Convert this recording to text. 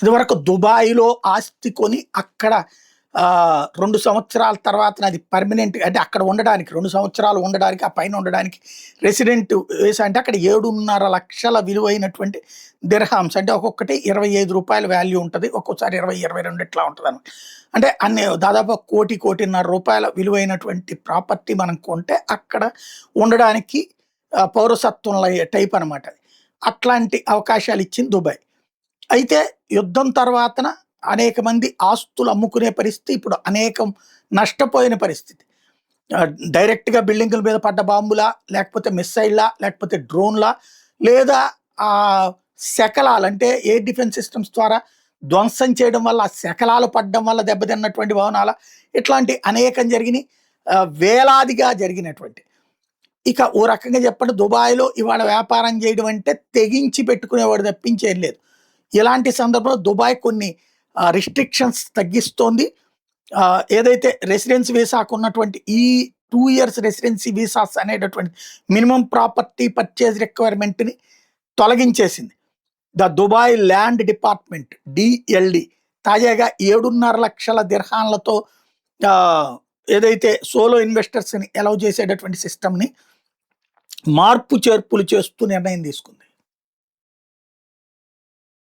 ఇదివరకు దుబాయ్‌లో ఆస్తి కొని అక్కడ 2 సంవత్సరాల తర్వాత అది పర్మనెంట్ అంటే అక్కడ ఉండడానికి 2 సంవత్సరాలు ఉండడానికి, ఆ పైన ఉండడానికి రెసిడెంట్ వీసా అంటే అక్కడ 7.5 లక్షల విలువైనటువంటి దిర్హామ్స్ అంటే ఒక్కొక్కటి రూ. 25 వాల్యూ ఉంటది. ఒక్కోసారి 20, 22 ఇట్లా ఉంటదనమాట. అంటే అన్ని దాదాపు 1,00,00,00,000 రూపాయల విలువైనటువంటి ప్రాపర్టీ మనం కొంటే అక్కడ ఉండడానికి పౌరసత్వం టైప్ అనమాట అది. అట్లాంటి అవకాశాలు ఇచ్చింది దుబాయ్. అయితే యుద్ధం తర్వాతన అనేక మంది ఆస్తులు అమ్ముకునే పరిస్థితి, ఇప్పుడు అనేకం నష్టపోయిన పరిస్థితి. డైరెక్ట్‌గా బిల్డింగుల మీద పడ్డ బాంబులా, లేకపోతే మిస్సైల్‌లా, లేకపోతే డ్రోన్‌లా, లేదా శకలాలు అంటే ఎయిర్ డిఫెన్స్ సిస్టమ్స్ ద్వారా ధ్వంసం చేయడం వల్ల, ఆ శకలాలు పడడం వల్ల దెబ్బతిన్నటువంటి భవనాల, ఇట్లాంటి అనేకం జరిగినాయి. వేలాదిగా జరిగినటువంటి. ఇక ఓ రకంగా చెప్పండి దుబాయ్‌లో ఇవాళ వ్యాపారం చేయడం అంటే తెగించి పెట్టుకునేవాడు తప్పించి ఏం లేదు. ఇలాంటి సందర్భంలో దుబాయ్ కొన్ని రిస్ట్రిక్షన్స్ తగ్గిస్తోంది. ఏదైతే రెసిడెన్సీ వీసాకు ఉన్నటువంటి ఈ 2 ఇయర్స్ రెసిడెన్సీ వీసాస్ అనేటటువంటి మినిమమ్ ప్రాపర్టీ పర్చేజ్ రిక్వైర్మెంట్‌ని తొలగించేసింది. The Dubai land department DLD తాజాగా 7.5 లక్షల దిర్హాన్లతో ఏదైతే సోలో ఇన్వెస్టర్స్‌ని అలౌ చేసేటటువంటి సిస్టమ్‌ని మార్పు చేర్పులు చేస్తూ నిర్ణయం తీసుకుంది.